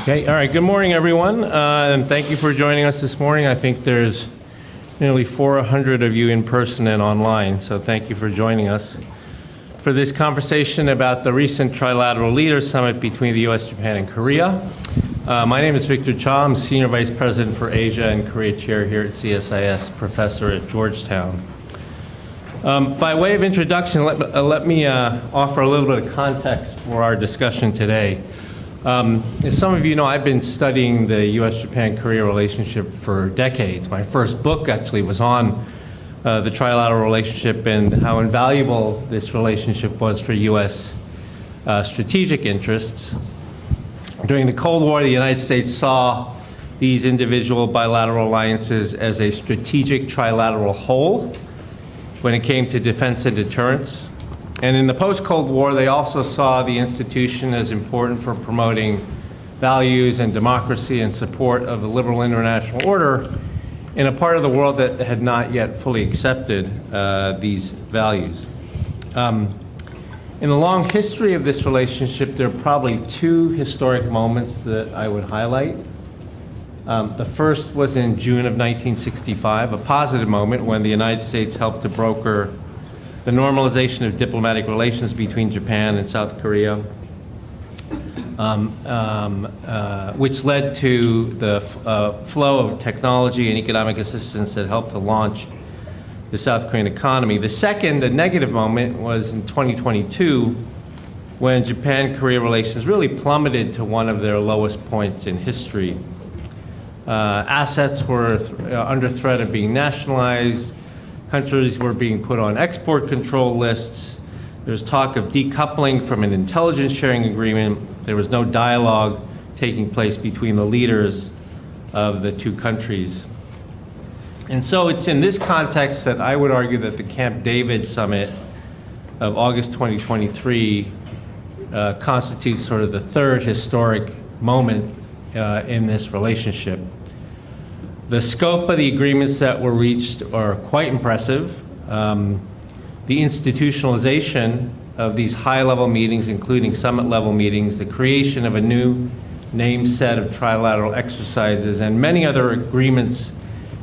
Okay, all right, good morning, everyone, and thank you for joining us this morning. I think there's nearly 400 of you in person and online, so thank you for joining us for this conversation about the recent Trilateral Leaders Summit between the US, Japan, and Korea. My name is Victor Cha. I'm Senior Vice President for Asia and Korea Chair here at CSIS, Professor at Georgetown. By way of introduction, let me offer a little bit of context for our discussion today. As some of you know, I've been studying the US-Japan-Korea relationship for decades. My first book actually was on the trilateral relationship and how invaluable this relationship was for US strategic interests. During the Cold War, the United States saw these individual bilateral alliances as a strategic trilateral whole when it came to defense and deterrence. And in the post-Cold War, they also saw the institution as important for promoting values and democracy and support of the liberal international order in a part of the world that had not yet fully accepted these values. In the long history of this relationship, there are probably two historic moments that I would highlight. The first was in June of 1965, a positive moment when the United States helped to broker the normalization of diplomatic relations between Japan and South Korea, which led to the flow of technology and economic assistance that helped to launch the South Korean economy. The second, a negative moment, was in 2022, when Japan-Korea relations really plummeted to one of their lowest points in history. Assets were under threat of being nationalized. Countries were being put on export control lists. There's talk of decoupling from an intelligence sharing agreement. There was no dialogue taking place between the leaders of the two countries. And so it's in this context that I would argue that the Camp David summit of August 2023 constitutes sort of the third historic moment in this relationship. The scope of the agreements that were reached are quite impressive. The institutionalization of these high-level meetings, including summit-level meetings, the creation of a new named set of trilateral exercises, and many other agreements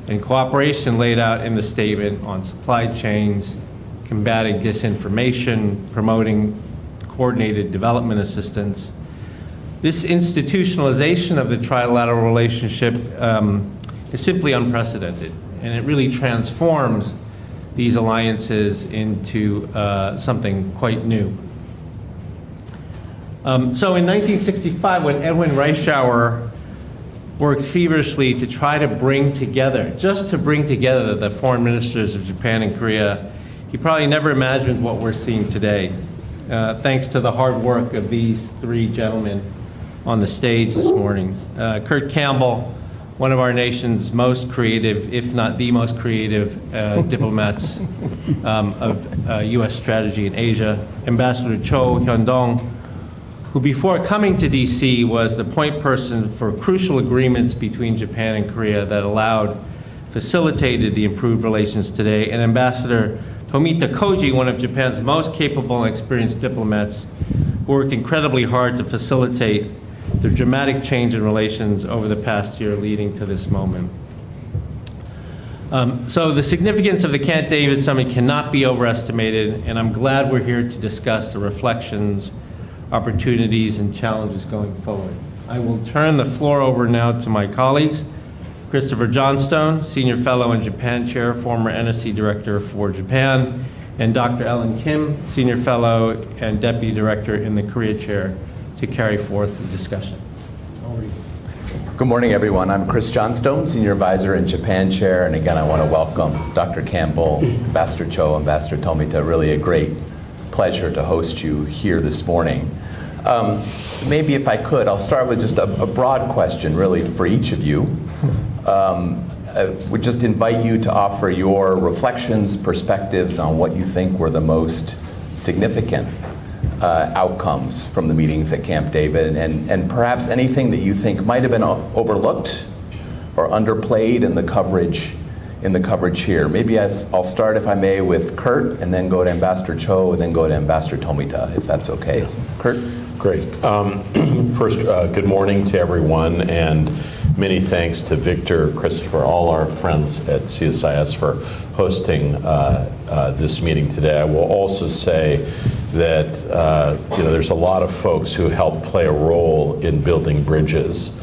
and cooperation laid out in the statement on supply chains, combating disinformation, promoting coordinated development assistance. This institutionalization of the trilateral relationship is simply unprecedented, and it really transforms these alliances into something quite new. So in 1965, when Edwin Reischauer worked feverishly to try to bring together, just to bring together the foreign ministers of Japan and Korea, he probably never imagined what we're seeing today, thanks to the hard work of these three gentlemen on the stage this morning. Kurt Campbell, one of our nation's most creative, if not the most creative diplomats of US strategy in Asia. Ambassador Cho Hyundong, who before coming to DC was the point person for crucial agreements between Japan and Korea that facilitated the improved relations today. And Ambassador Tomita Koji, one of Japan's most capable and experienced diplomats, who worked incredibly hard to facilitate the dramatic change in relations over the past year leading to this moment. So the significance of the Camp David Summit cannot be overestimated, and I'm glad we're here to discuss the reflections, opportunities, and challenges going forward. I will turn the floor over now to my colleagues, Christopher Johnstone, Senior Fellow and Japan Chair, former NSC Director for Japan, and Dr. Ellen Kim, Senior Fellow and Deputy Director in the Korea Chair, to carry forth the discussion. Good morning, everyone. I'm Chris Johnstone, Senior Advisor and Japan Chair, and again, I want to welcome Dr. Campbell, Ambassador Cho, Ambassador Tomita. Really a great pleasure to host you here this morning. Maybe if I could, I'll start with just a broad question, really, for each of you. I would just invite you to offer your reflections, perspectives on what you think were the most significant outcomes from the meetings at Camp David, and perhaps anything that you think might have been overlooked or underplayed in the coverage in the coverage here. Maybe I'll start, if I may, with Kurt, and then go to Ambassador Cho, and then go to Ambassador Tomita, if that's okay. So, Kurt? Great. First, good morning to everyone, and many thanks to Victor, Christopher, all our friends at CSIS for hosting this meeting today. I will also say that there's a lot of folks who help play a role in building bridges.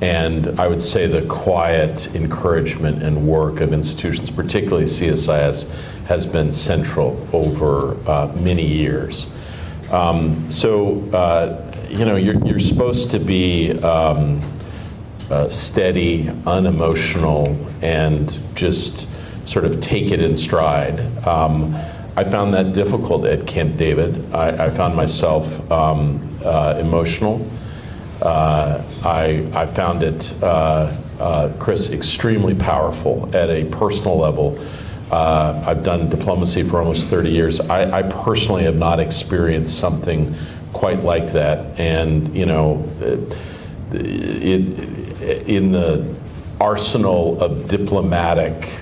And I would say the quiet encouragement and work of institutions, particularly CSIS, has been central over many years. You're supposed to be steady, unemotional, and just sort of take it in stride. I found that difficult at Camp David. I found myself emotional. I found it, Chris, extremely powerful at a personal level. I've done diplomacy for almost 30 years. I personally have not experienced something quite like that. And, in the arsenal of diplomatic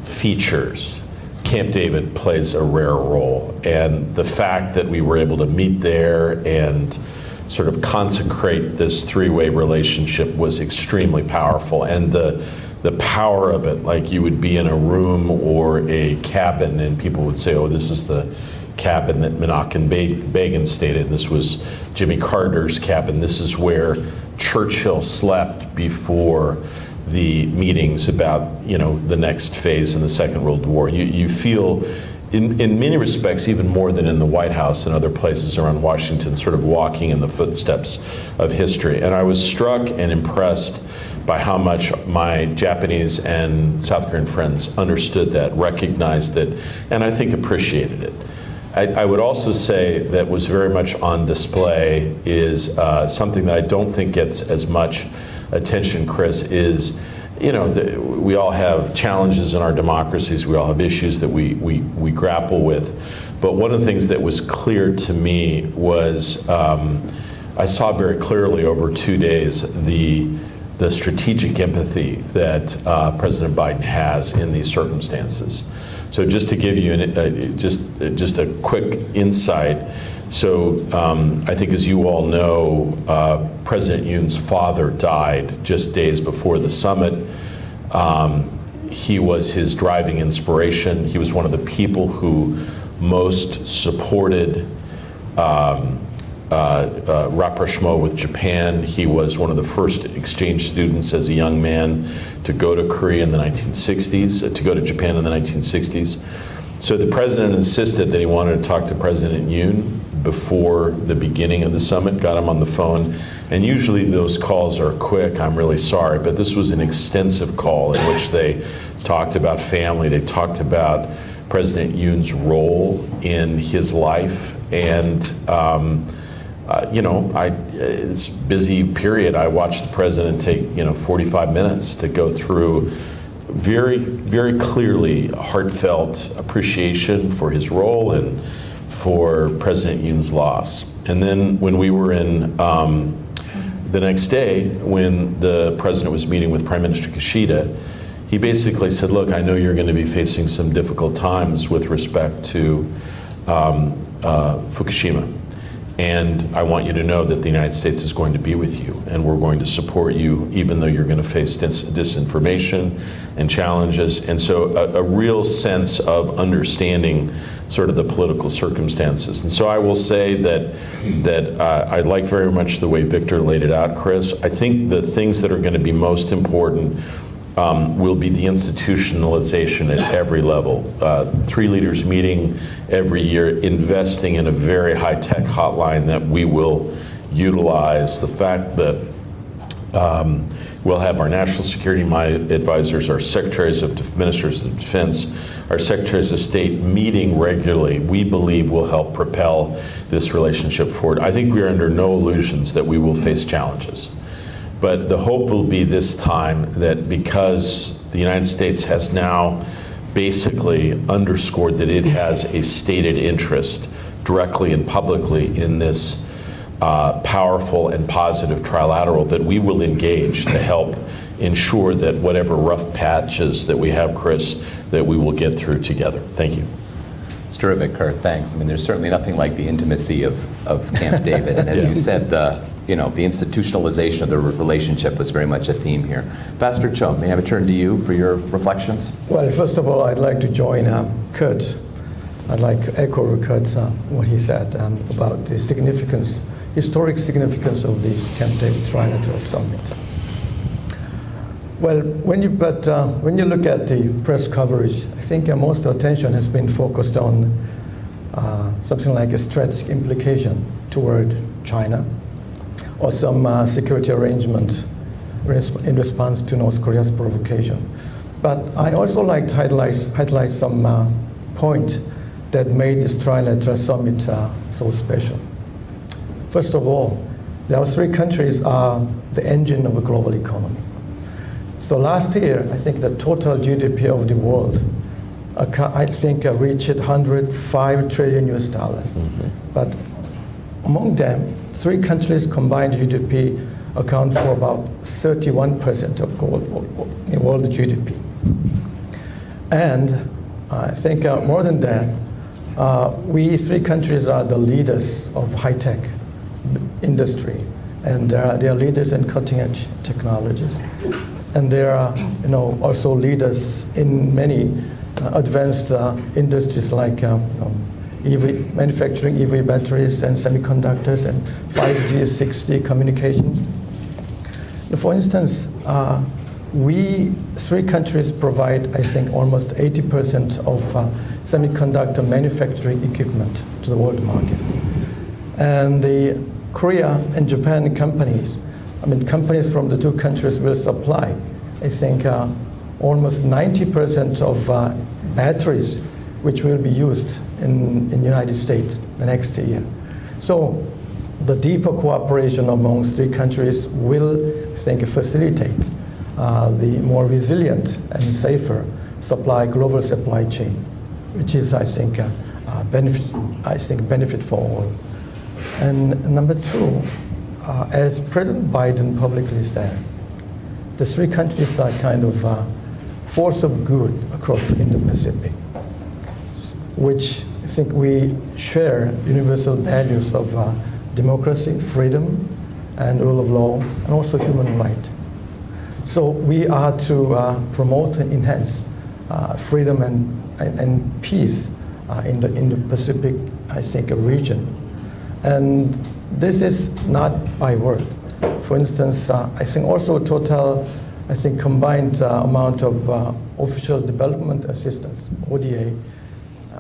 features, Camp David plays a rare role. And the fact that we were able to meet there and sort of consecrate this three-way relationship was extremely powerful. And the power of it, like you would be in a room or a cabin and people would say, oh, this is the cabin that Menachem Begin stayed in. This was Jimmy Carter's cabin. This is where Churchill slept before the meetings about, the next phase in the Second World War. You feel, in many respects, even more than in the White House and other places around Washington, sort of walking in the footsteps of history. And I was struck and impressed by how much my Japanese and South Korean friends understood that, recognized it, and I think appreciated it. I would also say that was very much on display is something that I don't think gets as much attention, Chris, is, we all have challenges in our democracies. We all have issues that we grapple with. But one of the things that was clear to me was I saw very clearly over 2 days the strategic empathy that President Biden has in these circumstances. So just to give you just a quick insight, so I think as you all know, President Yoon's father died just days before the summit. He was his driving inspiration. He was one of the people who most supported rapprochement with Japan. He was one of the first exchange students as a young man to go to Korea in the 1960s, to go to Japan in the 1960s. So the president insisted that he wanted to talk to President Yoon before the beginning of the summit, got him on the phone. And usually those calls are quick, I'm really sorry, but this was an extensive call in which they talked about family, they talked about President Yoon's role in his life, and it's a busy period. I watched the president take 45 minutes to go through very, very clearly heartfelt appreciation for his role and for President Yoon's loss. And then when we were in the next day, when the president was meeting with Prime Minister Kishida, he basically said, look, I know you're going to be facing some difficult times with respect to Fukushima. And I want you to know that the United States is going to be with you, and we're going to support you, even though you're going to face disinformation and challenges. And so a real sense of understanding sort of the political circumstances. And so I will say that I like very much the way Victor laid it out, Chris. I think the things that are going to be most important will be the institutionalization at every level. 3 leaders meeting every year, investing in a very high-tech hotline that we will utilize. The fact that we'll have our national security advisors, our secretaries of ministers of defense, our secretaries of state meeting regularly, we believe will help propel this relationship forward. I think we are under no illusions that we will face challenges. But the hope will be this time that because the United States has now basically underscored that it has a stated interest directly and publicly in this powerful and positive trilateral that we will engage to help ensure that whatever rough patches that we have, Chris, that we will get through together. Thank you. It's terrific, Kurt. Thanks. I mean, there's certainly nothing like the intimacy of Camp David. And as you said, the institutionalization of the relationship was very much a theme here. Pastor Cho, may I have a turn to you for your reflections? Well, first of all, I'd like to join Kurt. I'd like to echo Kurt, what he said about the significance, historic significance of this Camp David Trilateral Summit. Well, when you look at the press coverage, I think most attention has been focused on something like a strategic implication toward China, or some security arrangement in response to North Korea's provocation. But I also like to highlight some point that made this Trilateral Summit so special. First of all, our three countries are the engine of a global economy. So last year, I think the total GDP of the world, I think reached 105 trillion US dollars. But among them, three countries combined GDP account for about 31% of world GDP. And I think more than that, we three countries are the leaders of high-tech industry, and they are leaders in cutting-edge technologies. And they are, also leaders in many advanced industries like EV manufacturing, EV batteries and semiconductors, and 5G, 6G communications. For instance, we three countries provide, I think, almost 80% of semiconductor manufacturing equipment to the world market. And the Korea and Japan companies, companies from the two countries will supply, I think, almost 90% of batteries which will be used in the United States the next year. So the deeper cooperation among three countries will, I think, facilitate the more resilient and safer global supply chain, which is, I think, benefit for all. And number two, as President Biden publicly said, the three countries are kind of force of good across the Indo-Pacific, which I think we share universal values of democracy, freedom, and rule of law, and also human rights. So we are to promote and enhance freedom and peace in the Indo-Pacific, I think, region. And this is not by word. For instance, I think also total, combined amount of official development assistance, ODA,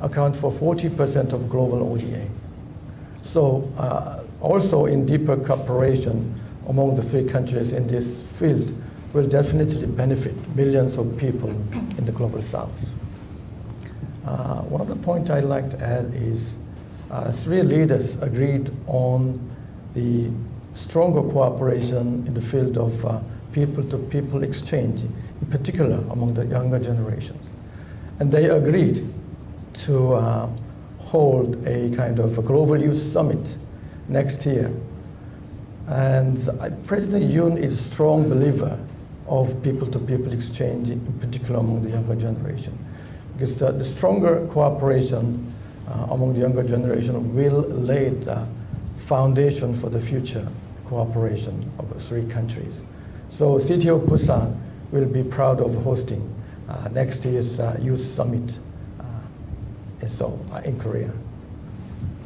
account for 40% of global ODA. So also in deeper cooperation among the three countries in this field will definitely benefit millions of people in the global south. One other point I'd like to add is three leaders agreed on the stronger cooperation in the field of people-to-people exchange, in particular among the younger generations. And they agreed to hold a kind of a global youth summit next year. And President Yoon is a strong believer of people-to-people exchange, in particular among the younger generation. Because the stronger cooperation among the younger generation will lay the foundation for the future cooperation of the three countries. So City of Busan will be proud of hosting next year's youth summit in Seoul, in Korea.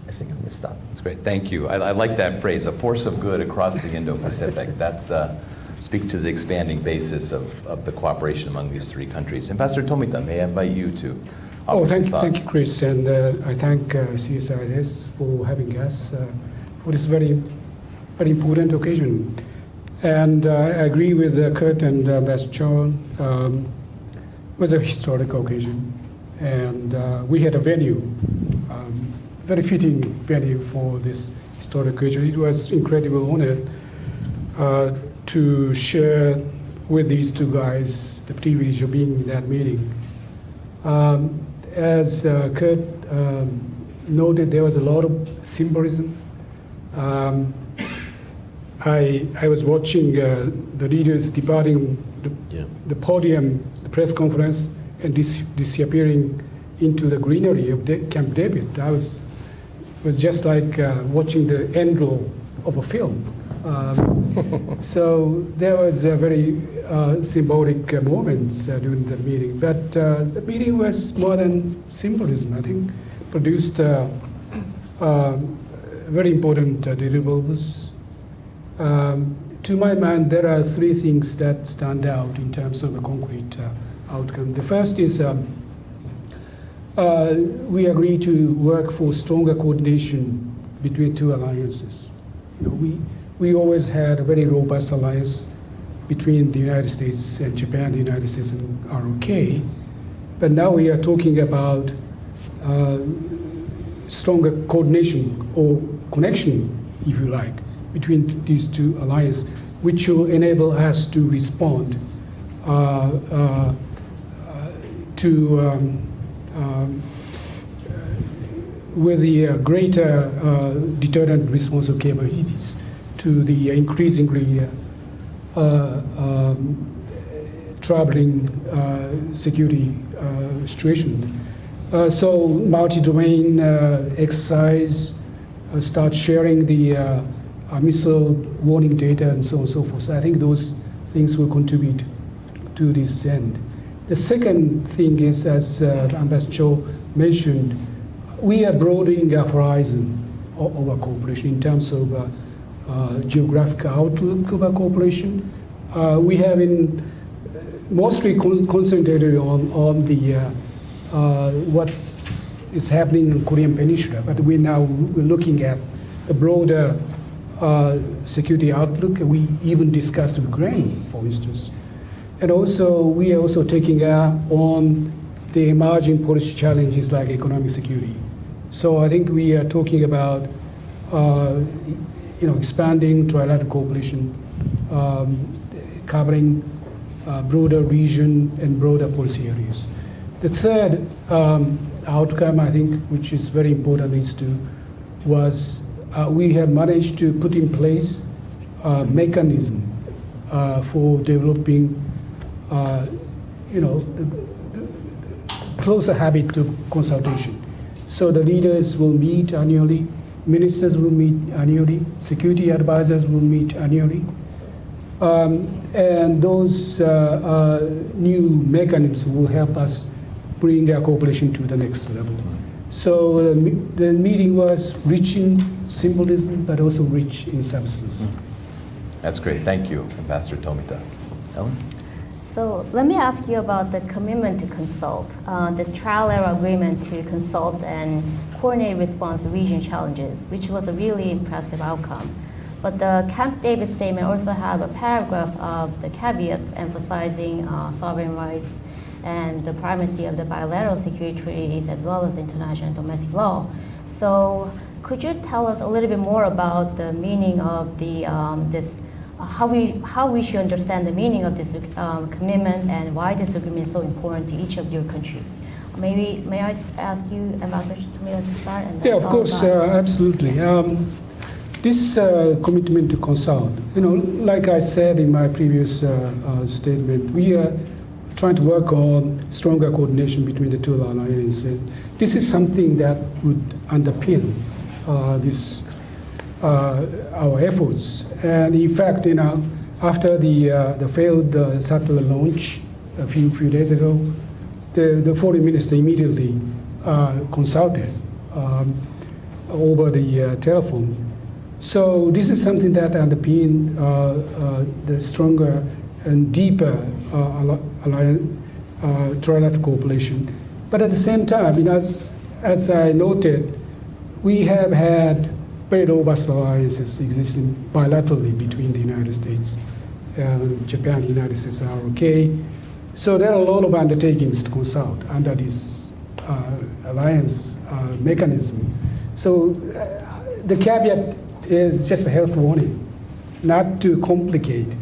I think I'm going to stop. That's great. Thank you. I like that phrase, a force of good across the Indo-Pacific. That's speak to the expanding basis of the cooperation among these three countries. And Pastor Tomita, may I invite you to offer some thoughts? Thank you, Chris, and I thank CSIS for having us for this very, very important occasion. And I agree with Kurt and Pastor Cho. It was a historic occasion, and we had a venue, very fitting venue for this historic occasion. It was incredible honor to share with these two guys the privilege of being in that meeting. As Kurt noted, there was a lot of symbolism I was watching the leaders departing the podium, the press conference, and disappearing into the greenery of Camp David. I was just like watching the end roll of a film. So there was a very symbolic moments during the meeting. But the meeting was more than symbolism. I think produced very important deliverables. To my mind, there are three things that stand out in terms of a concrete outcome. The first is we agree to work for stronger coordination between two alliances. You know, we always had a very robust alliance between the United States and Japan, the United States and ROK, but now we are talking about stronger coordination or connection, if you like, between these two alliances, which will enable us to respond with the greater deterrent response capabilities to the increasingly troubling security situation. So multi-domain exercise, start sharing the missile warning data and so on and so forth. So I think those things will contribute to this end. The second thing is, as Ambassador Cho mentioned, we are broadening our horizon of our cooperation in terms of geographic outlook of our cooperation. We have been mostly concentrated on the what's is happening in Korean Peninsula, but we're looking at a broader security outlook. We even discussed Ukraine, for instance. And also, we are also taking on the emerging policy challenges like economic security. So I think we are talking about expanding trilateral cooperation, covering broader region and broader policy areas. The third outcome, I think, which is very important, was we have managed to put in place a mechanism for developing, closer habit of consultation. So the leaders will meet annually, ministers will meet annually, security advisors will meet annually. And those new mechanisms will help us bring our cooperation to the next level. So the meeting was rich in symbolism, but also rich in substance. That's great. Thank you, Ambassador Tomita. Ellen? So let me ask you about the commitment to consult, this trilateral agreement to consult and coordinate response to region challenges, which was a really impressive outcome. But the Camp David statement also have a paragraph of the caveats emphasizing sovereign rights and the primacy of the bilateral security treaties as well as international and domestic law. So could you tell us a little bit more about the meaning of the how we should understand the meaning of this commitment and why this agreement is so important to each of your country? May I ask you, Ambassador Tomita, to start? And yeah, of course, absolutely. This commitment to consult, like I said in my previous statement, we are trying to work on stronger coordination between the two alliances. This is something that would underpin our efforts. And in fact, after the failed satellite launch a few days ago, the foreign minister immediately consulted over the telephone. So this is something that underpins the stronger and deeper trilateral cooperation. But at the same time, as I noted, we have had very robust alliances existing bilaterally between the United States and Japan, the United States, and ROK. So there are a lot of undertakings to consult under this alliance mechanism. So the caveat is just a health warning, not to complicate,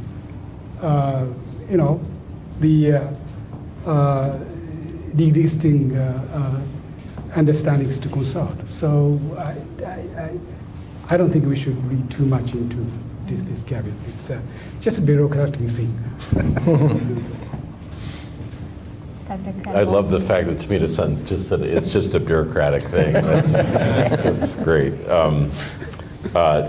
the existing understandings to consult. So I don't think we should read too much into this caveat. It's just a bureaucratic thing. Dr. Campbell? I love the fact that Tomita Son just said it's just a bureaucratic thing. That's great.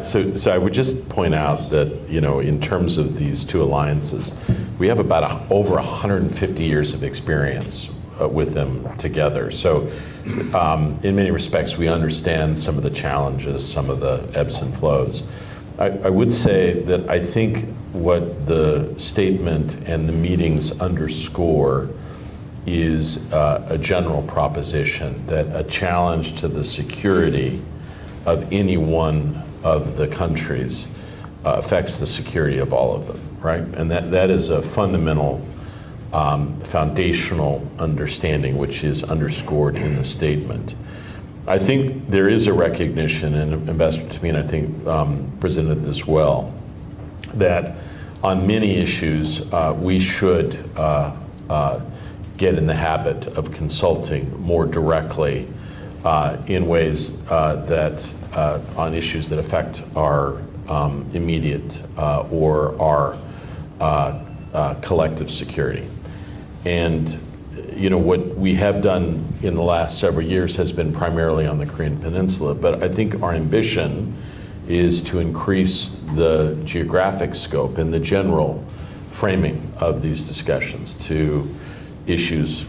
So I would just point out that, in terms of these two alliances, we have about over 150 years of experience with them together. So in many respects, we understand some of the challenges, some of the ebbs and flows. I would say that I think what the statement and the meetings underscore is a general proposition that a challenge to the security of any one of the countries affects the security of all of them, right? And that is a fundamental, foundational understanding which is underscored in the statement. I think there is a recognition, and Ambassador Tomita, I think, presented this well, that on many issues we should get in the habit of consulting more directly in ways that on issues that affect our immediate or our collective security. And what we have done in the last several years has been primarily on the Korean Peninsula, but I think our ambition is to increase the geographic scope and the general framing of these discussions to issues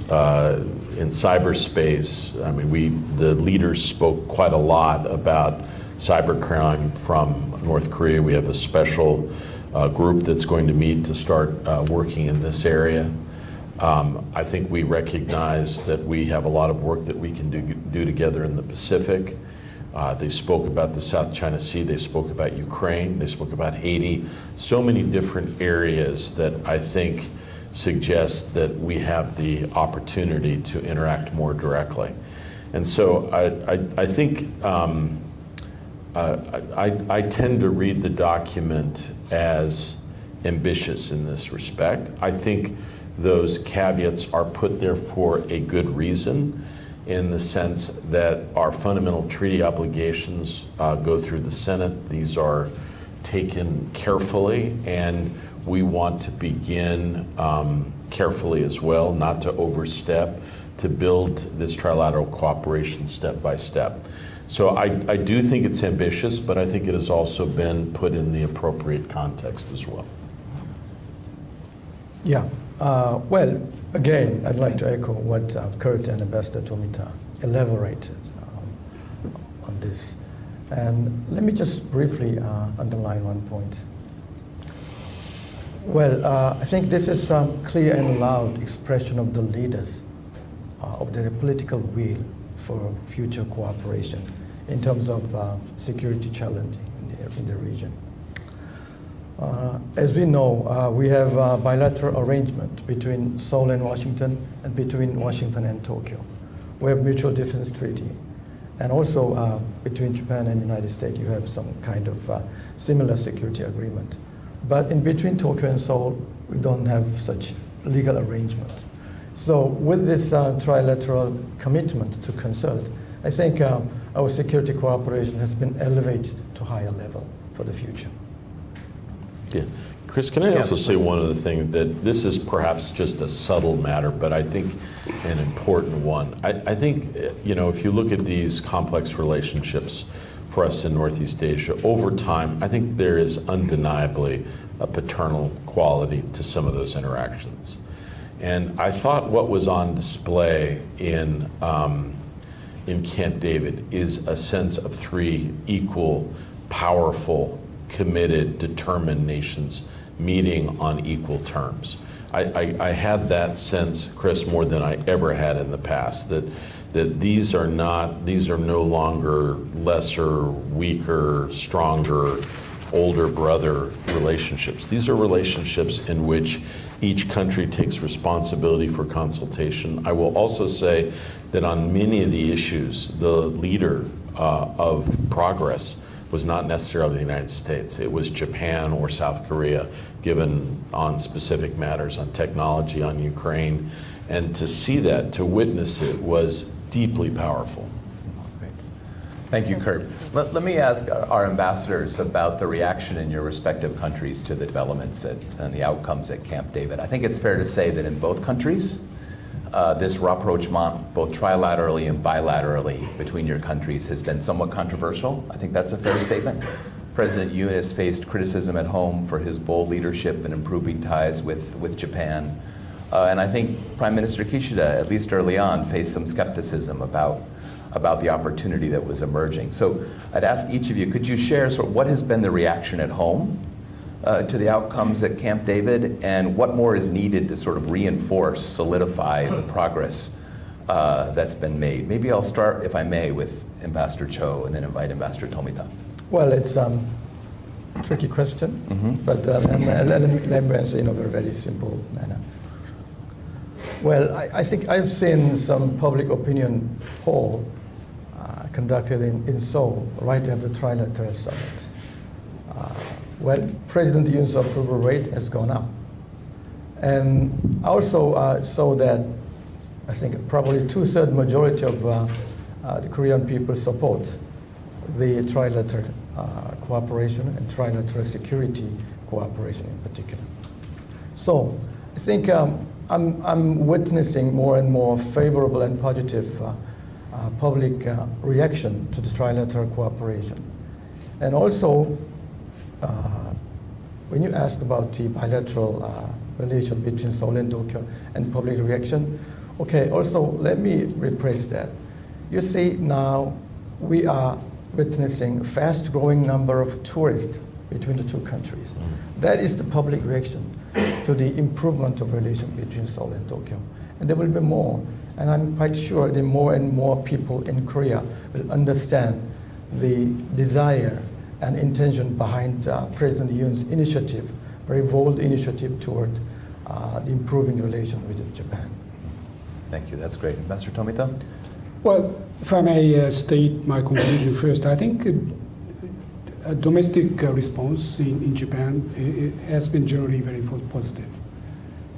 in cyberspace. I mean, the leaders spoke quite a lot about cybercrime from North Korea. We have a special group that's going to meet to start working in this area. I think we recognize that we have a lot of work that we can do together in the Pacific. They spoke about the South China Sea, they spoke about Ukraine, they spoke about Haiti, so many different areas that I think suggest that we have the opportunity to interact more directly. And so I think I tend to read the document as ambitious in this respect. I think those caveats are put there for a good reason, in the sense that our fundamental treaty obligations go through the Senate. These are taken carefully, and we want to begin carefully as well, not to overstep, to build this trilateral cooperation step by step. So I do think it's ambitious, but I think it has also been put in the appropriate context as well. Yeah. Well, again, I'd like to echo what Kurt and Ambassador Tomita elaborated on this. And let me just briefly underline one point. Well, I think this is some clear and loud expression of the leaders of their political will for future cooperation in terms of security challenge in the region. As we know, we have a bilateral arrangement between Seoul and Washington, and between Washington and Tokyo. We have mutual defense treaty. And also between Japan and the United States, you have some kind of similar security agreement. But in between Tokyo and Seoul, we don't have such legal arrangement. So with this trilateral commitment to consult, I think our security cooperation has been elevated to higher level for the future. Yeah. Chris, can I also say one other thing, that this is perhaps just a subtle matter, but I think an important one. I think, if you look at these complex relationships for us in Northeast Asia, over time, I think there is undeniably a paternal quality to some of those interactions. And I thought what was on display in Camp David is a sense of three equal, powerful, committed, determined nations meeting on equal terms. I had that sense, Chris, more than I ever had in the past, that these are no longer lesser, weaker, stronger, older brother relationships. These are relationships in which each country takes responsibility for consultation. I will also say that on many of the issues, the leader of progress was not necessarily the United States. It was Japan or South Korea, given on specific matters, on technology, on Ukraine. And to see that, to witness it, was deeply powerful. Thank you, Kurt. Let me ask our ambassadors about the reaction in your respective countries to the developments and the outcomes at Camp David. I think it's fair to say that in both countries, this rapprochement, both trilaterally and bilaterally between your countries, has been somewhat controversial. I think that's a fair statement. President Yoon has faced criticism at home for his bold leadership in improving ties with Japan. And I think Prime Minister Kishida, at least early on, faced some skepticism about the opportunity that was emerging. So I'd ask each of you, could you share sort of what has been the reaction at home to the outcomes at Camp David, and what more is needed to sort of reinforce, solidify the progress that's been made? Maybe I'll start, if I may, with Ambassador Cho and then invite Ambassador Tomita. Well, it's a tricky question, but let me answer in a very simple manner. Well, I think I've seen some public opinion poll conducted in Seoul right after the Trilateral Summit. Well, President Yoon's approval rate has gone up. And also saw that I think probably 2/3 majority of the Korean people support the trilateral cooperation and trilateral security cooperation in particular. So I think I'm witnessing more and more favorable and positive public reaction to the trilateral cooperation. And also, when you ask about the bilateral relation between Seoul and Tokyo and public reaction, okay, also let me rephrase that. You see now we are witnessing a fast growing number of tourists between the two countries. That is the public reaction to the improvement of relation between Seoul and Tokyo. And there will be more. And I'm quite sure that more and more people in Korea will understand the desire and intention behind President Yoon's initiative, very bold initiative toward the improving relation with Japan. Thank you, that's great. Ambassador Tomita? Well, if I may state my conclusion first, I think a domestic response in Japan has been generally very positive.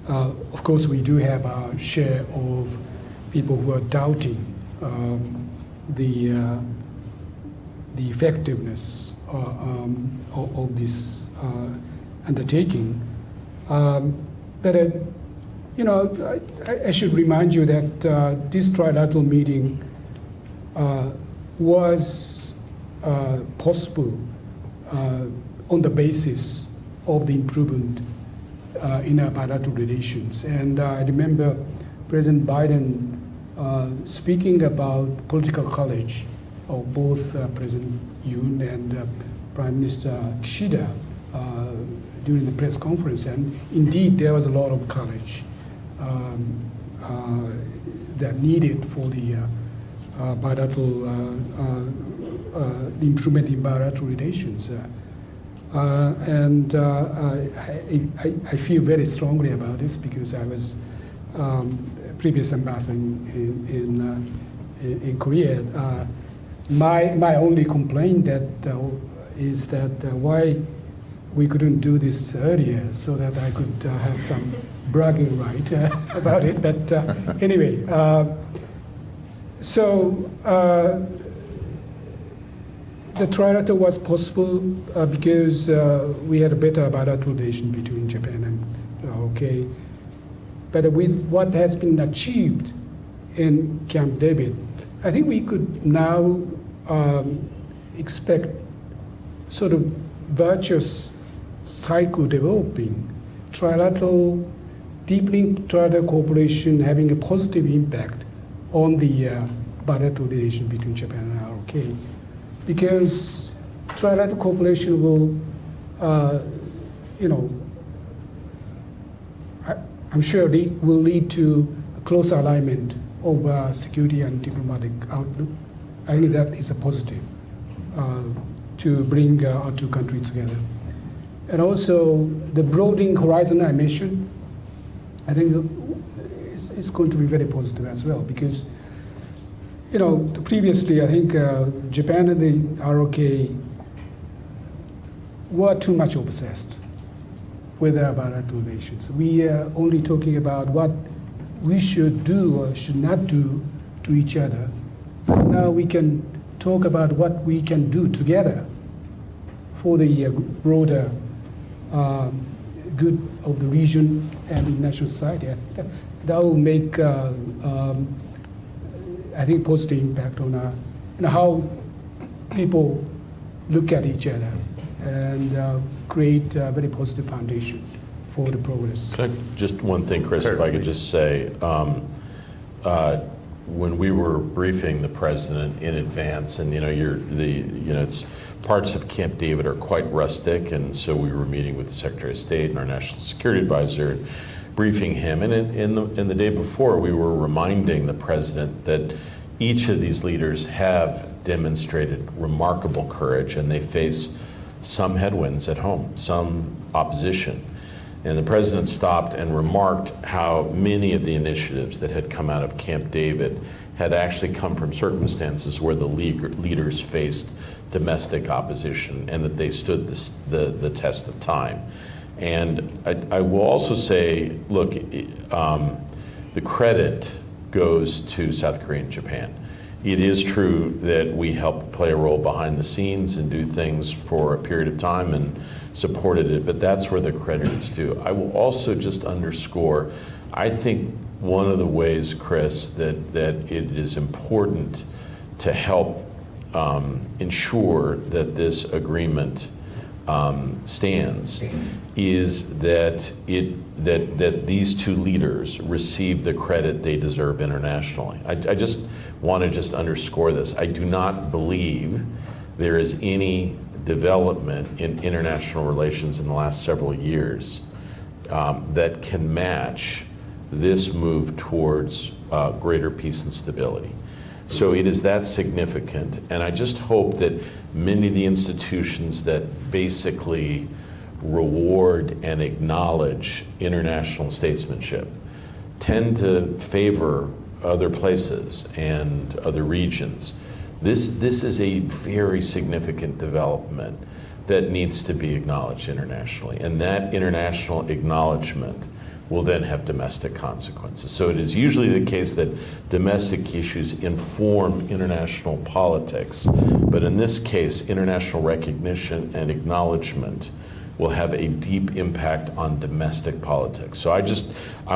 Of course, we do have our share of people who are doubting the effectiveness of this undertaking. But I should remind you that this trilateral meeting was possible on the basis of the improvement in our bilateral relations. And I remember President Biden speaking about political courage of both President Yoon and Prime Minister Kishida during the press conference. And indeed, there was a lot of courage that needed for the bilateral, the improvement in bilateral relations. And I feel very strongly about this because I was previous ambassador in Korea. My only complaint is that why we couldn't do this earlier so that I could have some bragging right about it. But anyway, so the trilateral was possible because we had a better bilateral relation between Japan and ROK. But with what has been achieved in Camp David, I think we could now expect sort of virtuous cycle developing, trilateral, deepening trilateral cooperation having a positive impact on the bilateral relation between Japan and ROK. Because trilateral cooperation will, I'm sure will lead to a close alignment of security and diplomatic outlook. I think that is a positive to bring our two countries together. And also the broadening horizon I mentioned, I think it's going to be very positive as well because, previously I think Japan and the ROK were too much obsessed with our bilateral relations. We are only talking about what we should do or should not do to each other. Now we can talk about what we can do together for the broader good of the region and international society. I think that will make, I think, positive impact on how people look at each other and create a very positive foundation for the progress. Just one thing, Chris, if I could just say, when we were briefing the president in advance, and it's parts of Camp David are quite rustic, and so we were meeting with the Secretary of State and our National Security Advisor, briefing him, and in the day before, we were reminding the president that each of these leaders have demonstrated remarkable courage, and they face some headwinds at home, some opposition. And the president stopped and remarked how many of the initiatives that had come out of Camp David had actually come from circumstances where the leaders faced domestic opposition and that they stood the test of time. And I will also say, look, the credit goes to South Korea and Japan. It is true that we helped play a role behind the scenes and do things for a period of time and supported it, but that's where the credit is due. I will also just underscore, I think one of the ways, Chris, that it is important to help ensure that this agreement stands is that these two leaders receive the credit they deserve internationally. I just want to underscore this. I do not believe there is any development in international relations in the last several years that can match this move towards greater peace and stability. So it is that significant, and I just hope that many of the institutions that basically reward and acknowledge international statesmanship tend to favor other places and other regions. This is a very significant development that needs to be acknowledged internationally, and that international acknowledgement will then have domestic consequences. So it is usually the case that domestic issues inform international politics, but in this case, international recognition and acknowledgement will have a deep impact on domestic politics. So I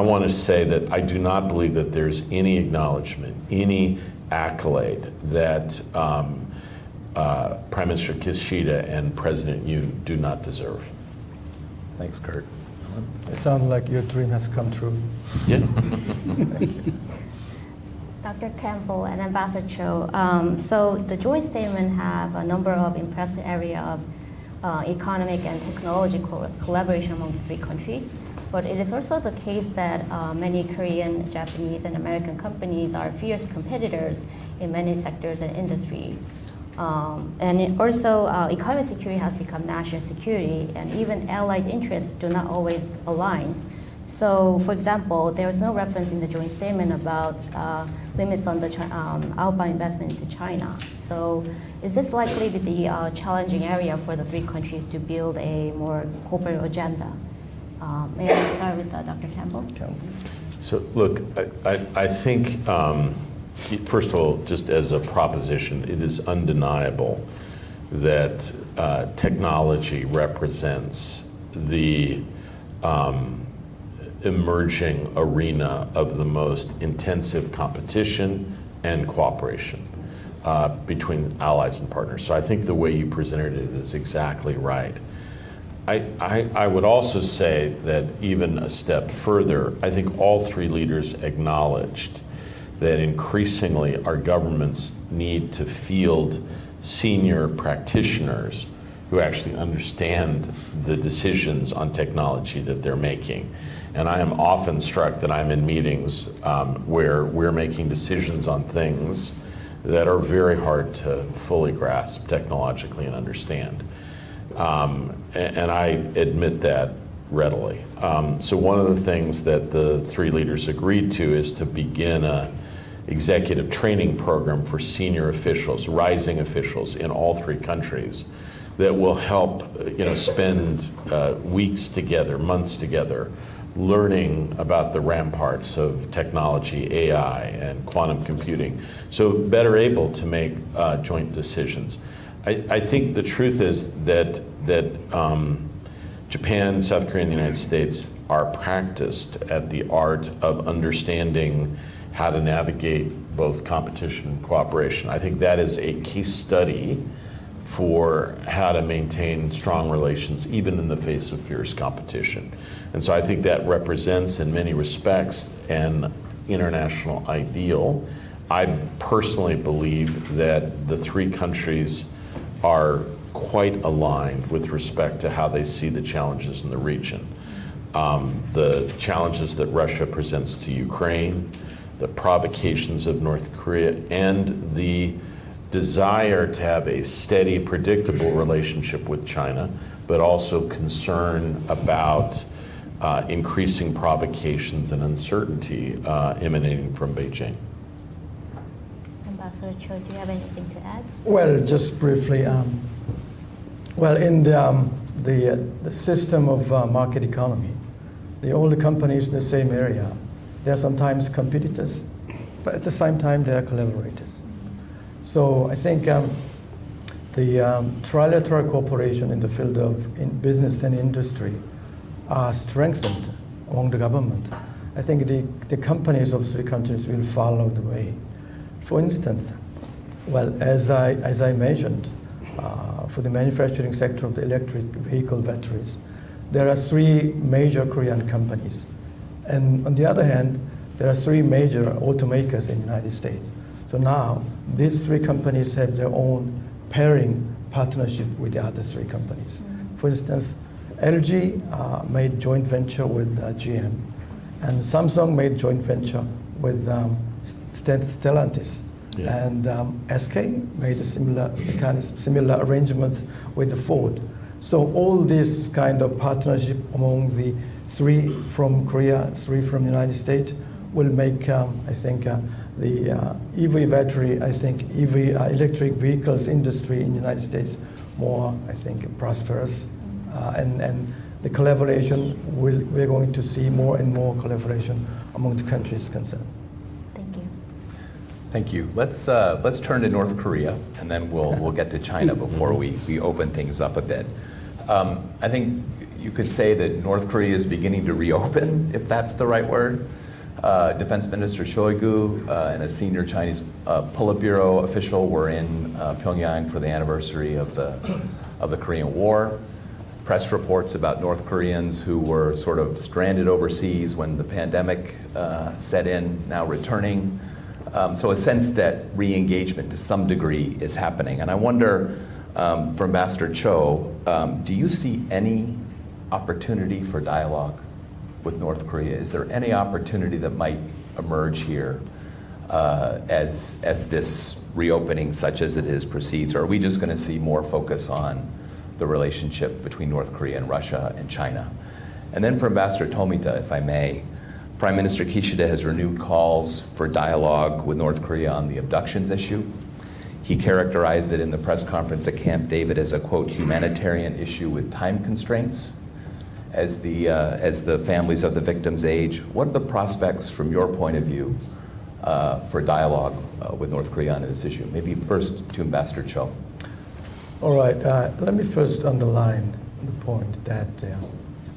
want to say that I do not believe that there's any acknowledgement, any accolade that Prime Minister Kishida and President Yoon do not deserve. Thanks, Kurt. It sounds like your dream has come true. Yeah. Dr. Campbell and Ambassador Cho, so the joint statement have a number of impressive areas of economic and technology collaboration among the three countries, but it is also the case that many Korean, Japanese, and American companies are fierce competitors in many sectors and industry. Economic security has become national security, and even allied interests do not always align. So, for example, there is no reference in the joint statement about limits on the outbound investment into China. So, is this likely to be the challenging area for the three countries to build a more corporate agenda? May I start with Dr. Campbell? So, look, I think, first of all, just as a proposition, it is undeniable that technology represents the emerging arena of the most intensive competition and cooperation between allies and partners. So I think the way you presented it is exactly right. I would also say that even a step further, I think all three leaders acknowledged that increasingly our governments need to field senior practitioners who actually understand the decisions on technology that they're making. And I am often struck that I'm in meetings where we're making decisions on things that are very hard to fully grasp technologically and understand. And I admit that readily. So one of the things that the three leaders agreed to is to begin a executive training program for senior officials, rising officials in all three countries that will help spend weeks together, months together learning about the ramparts of technology, AI, and quantum computing, so better able to make joint decisions. I think the truth is that Japan, South Korea, and the United States are practiced at the art of understanding how to navigate both competition and cooperation. I think that is a case study for how to maintain strong relations even in the face of fierce competition. And so I think that represents in many respects an international ideal. I personally believe that the three countries are quite aligned with respect to how they see the challenges in the region. The challenges that Russia presents to Ukraine, the provocations of North Korea, and the desire to have a steady, predictable relationship with China, but also concern about increasing provocations and uncertainty emanating from Beijing. Ambassador Cho, do you have anything to add? Well, just briefly, well, in the system of market economy, all the companies in the same area, they are sometimes competitors, but at the same time they are collaborators. So I think the trilateral cooperation in the field of business and industry are strengthened among the government. I think the companies of three countries will follow the way. For instance, well, as I mentioned, for the manufacturing sector of the electric vehicle batteries, there are three major Korean companies. And on the other hand, there are three major automakers in the United States. So now, these three companies have their own pairing partnership with the other three companies. For instance, LG made joint venture with GM, and Samsung made joint venture with Stellantis. Yeah. And SK made a similar mechanism, similar arrangement with Ford. So all this kind of partnership among the three from Korea, three from the United States will make, I think, the EV battery, I think, EV electric vehicles industry in the United States more, I think, prosperous. And the collaboration, we're going to see more and more collaboration among the countries concerned. Thank you. Thank you. Let's turn to North Korea, and then we'll get to China before we open things up a bit. I think you could say that North Korea is beginning to reopen, if that's the right word. Defense Minister Shoigu and a senior Chinese Politburo official were in Pyongyang for the anniversary of the Korean War. Press reports about North Koreans who were sort of stranded overseas when the pandemic set in, now returning. So a sense that re-engagement to some degree is happening. And I wonder, from Ambassador Cho, do you see any opportunity for dialogue with North Korea? Is there any opportunity that might emerge here as this reopening, such as it is, proceeds? Or are we just going to see more focus on the relationship between North Korea and Russia and China? And then for Ambassador Tomita, if I may, Prime Minister Kishida has renewed calls for dialogue with North Korea on the abductions issue. He characterized it in the press conference at Camp David as a, quote, humanitarian issue with time constraints as the families of the victims age. What are the prospects from your point of view for dialogue with North Korea on this issue? Maybe first to Ambassador Cho. All right, let me first underline the point that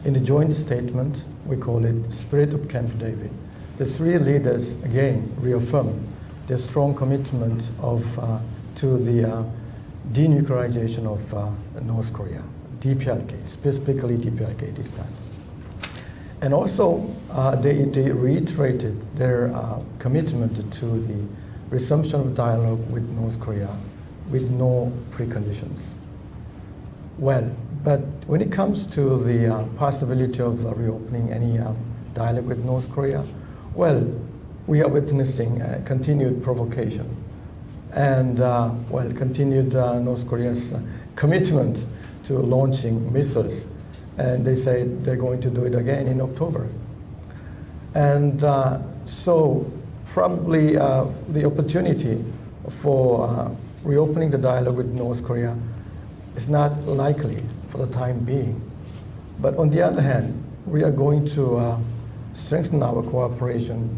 in the joint statement, we call it Spirit of Camp David. The three leaders, again, reaffirm their strong commitment to the denuclearization of North Korea, DPRK, specifically DPRK this time. And also, they reiterated their commitment to the resumption of dialogue with North Korea with no preconditions. Well, but when it comes to the possibility of reopening any dialogue with North Korea, well, we are witnessing continued provocation and, continued North Korea's commitment to launching missiles. And they say they're going to do it again in October. And so probably the opportunity for reopening the dialogue with North Korea is not likely for the time being. But on the other hand, we are going to strengthen our cooperation,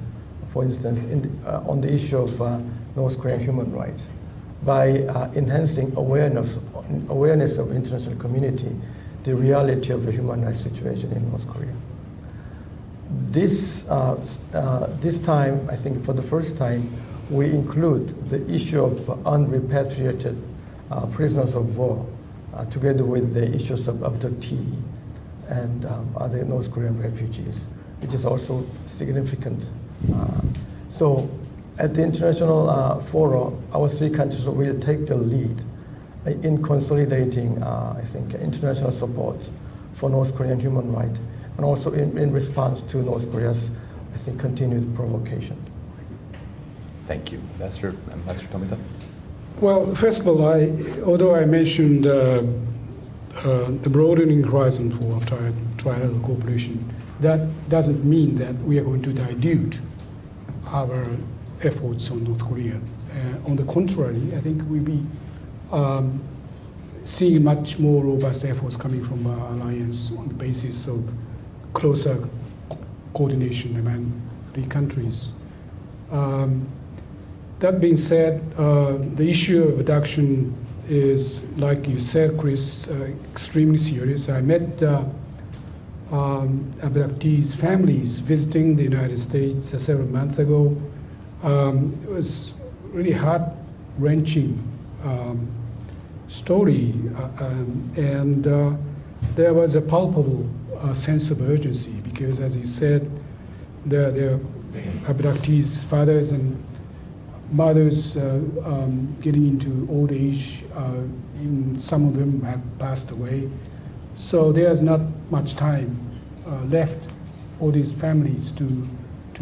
for instance, on the issue of North Korean human rights by enhancing awareness of international community, the reality of the human rights situation in North Korea. This time, I think for the first time, we include the issue of unrepatriated prisoners of war together with the issues of abductee and other North Korean refugees, which is also significant. So at the international forum, our three countries will take the lead in consolidating, I think, international support for North Korean human rights, and also in response to North Korea's, I think, continued provocation. Thank you. Ambassador Tomita? Well, first of all, although I mentioned the broadening horizon for trilateral cooperation, that doesn't mean that we are going to dilute our efforts on North Korea. On the contrary, I think we'll be seeing much more robust efforts coming from our alliance on the basis of closer coordination among three countries. That being said, the issue of abduction is, like you said, Chris, extremely serious. I met abductees' families visiting the United States several months ago. It was really heart-wrenching story, and there was a palpable sense of urgency because, as you said, the abductees' fathers and mothers getting into old age, even some of them have passed away. So there's not much time left for these families to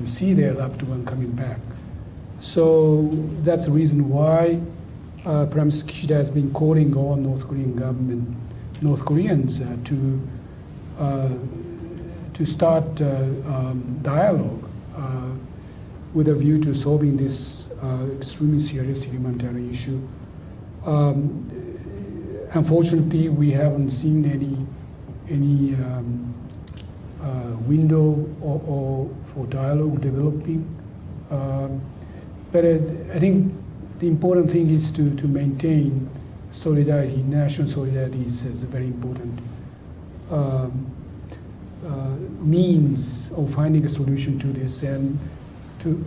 see their loved one coming back. So that's the reason why Prime Minister Kishida has been calling on North Korean government, North Koreans to start dialogue with a view to solving this extremely serious humanitarian issue. Unfortunately, we haven't seen any window or for dialogue developing. But I think the important thing is to maintain solidarity. National solidarity is a very important means of finding a solution to this, and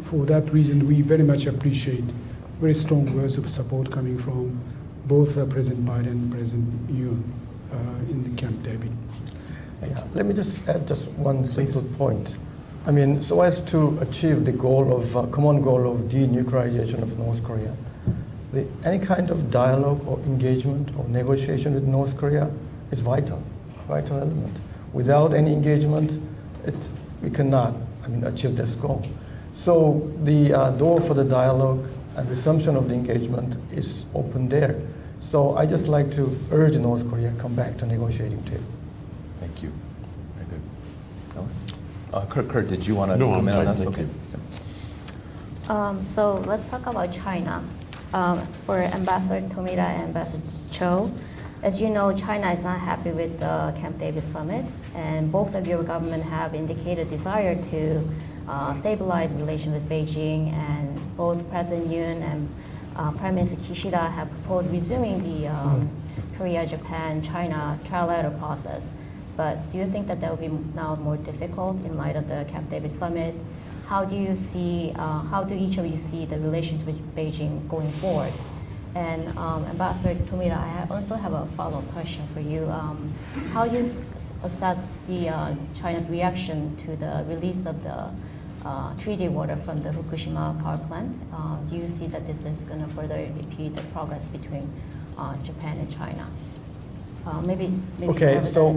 for that reason, we very much appreciate very strong words of support coming from both President Biden and President Yoon in the Camp David. Yeah, let me just add just one simple point. I mean, so as to achieve the goal of common goal of denuclearization of North Korea, any kind of dialogue or engagement or negotiation with North Korea is vital element. Without any engagement, we cannot, achieve this goal. So the door for the dialogue and resumption of the engagement is open there. So I just like to urge North Korea come back to negotiating table. Thank you. Very good. Ellen? Kurt, did you want to comment on this? Thank you. So let's talk about China. For Ambassador Tomita and Ambassador Cho, as you know, China is not happy with the Camp David summit, and both of your government have indicated desire to stabilize relations with Beijing, and both President Yoon and Prime Minister Kishida have proposed resuming the Korea, Japan, China trilateral process. But do you think that will be now more difficult in light of the Camp David summit? How do you see, how do each of you see the relations with Beijing going forward? And Ambassador Tomita, I also have a follow-up question for you. How do you assess the China's reaction to the release of the treaty water from the Fukushima power plant? Do you see that this is going to further impede the progress between Japan and China? Maybe okay, so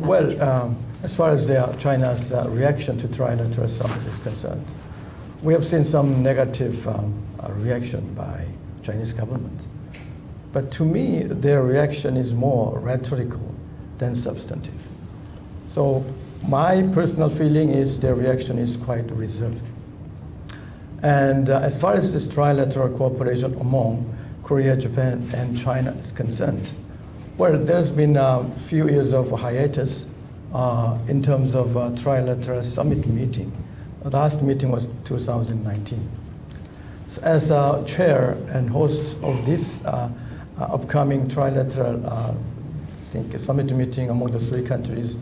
as far as China's reaction to trilateral summit is concerned, we have seen some negative reaction by Chinese government. But to me, their reaction is more rhetorical than substantive. So my personal feeling is their reaction is quite reserved. And as far as this trilateral cooperation among Korea, Japan, and China is concerned, well, there's been a few years of hiatus in terms of trilateral summit meeting. The last meeting was 2019. So as chair and host of this upcoming trilateral summit meeting among the three countries,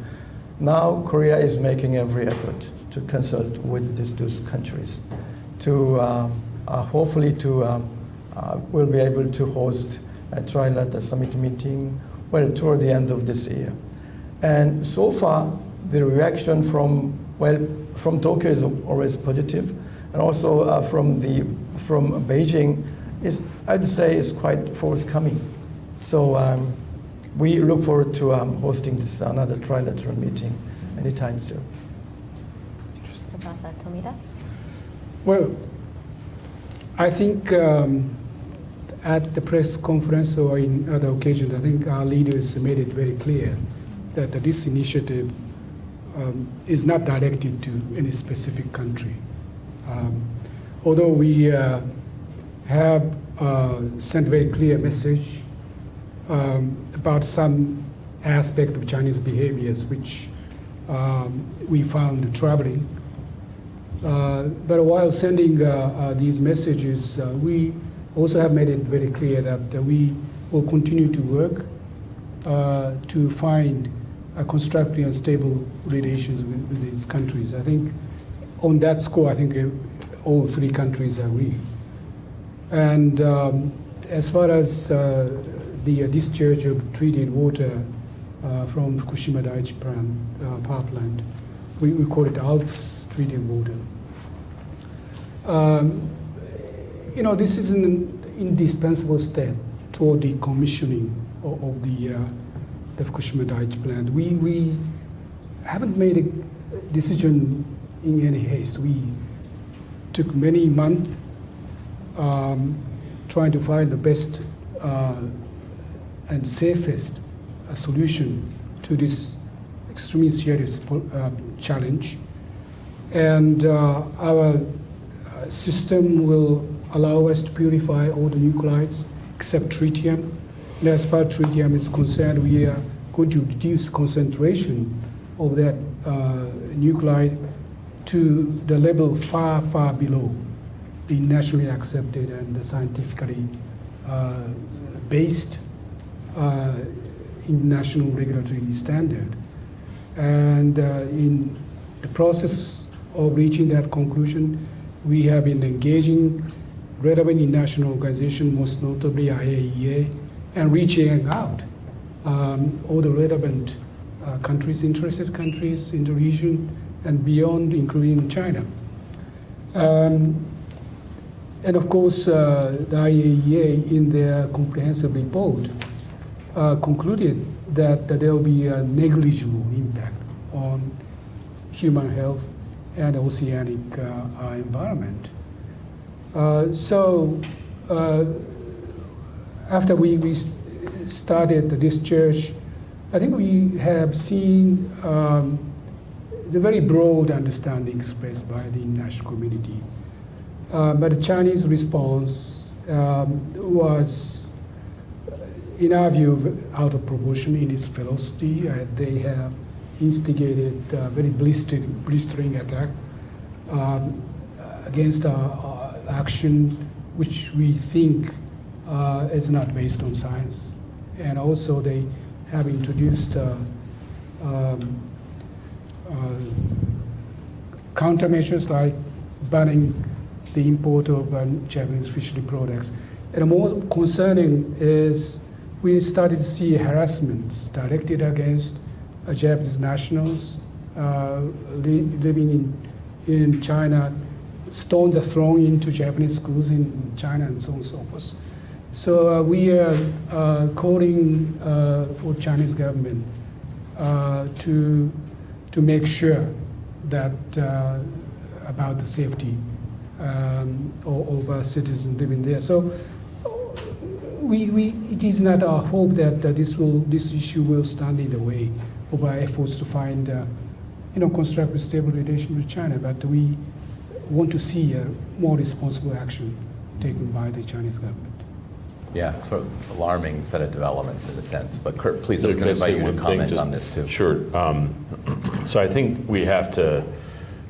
now Korea is making every effort to consult with these two countries to hopefully we'll be able to host a trilateral summit meeting toward the end of this year. And so far, the reaction from Tokyo is always positive, and also from Beijing I'd say is quite forthcoming. So we look forward to hosting another trilateral meeting anytime soon. Professor Tomita? Well, I think at the press conference or in other occasions, I think our leaders made it very clear that this initiative is not directed to any specific country. Although we have sent very clear message about some aspect of Chinese behaviors which we found troubling. But while sending these messages, we also have made it very clear that we will continue to work to find a constructive and stable relations with these countries. I think on that score, I think all three countries agree. And as far as the discharge of treated water from Fukushima Daiichi power plant, we call it ALPS treated water. This is an indispensable step toward the commissioning of the Fukushima Daiichi plant. We haven't made a decision in any haste. We took many months trying to find the best and safest solution to this extremely serious challenge. And our system will allow us to purify all the nuclides except tritium. And as far as tritium is concerned, we are going to reduce concentration of that nuclide to the level far, far below the nationally accepted and scientifically based international regulatory standard. And in the process of reaching that conclusion, we have been engaging relevant international organizations, most notably IAEA, and reaching out all the relevant countries, interested countries in the region and beyond, including China. And of course, the IAEA, in their comprehensive report, concluded that there will be a negligible impact on human health and oceanic environment. So after we started the discharge, I think we have seen the very broad understanding expressed by the international community. But the Chinese response was, in our view, out of proportion in its velocity. They have instigated a very blistering attack against our action, which we think is not based on science. And also they have introduced countermeasures like banning the import of Japanese fishery products. And more concerning is we started to see harassments directed against Japanese nationals living in China. Stones are thrown into Japanese schools in China and so on and so forth. So we are calling for Chinese government to make sure that about the safety of our citizens living there. So it is not our hope that this issue will stand in the way of our efforts to find constructive, stable relations with China, but we want to see a more responsible action taken by the Chinese government. Yeah, sort of alarming set of developments in a sense. But Kurt, please, I So was going to can I say invite you one to thing, comment just- on this too. Sure. So I think we have to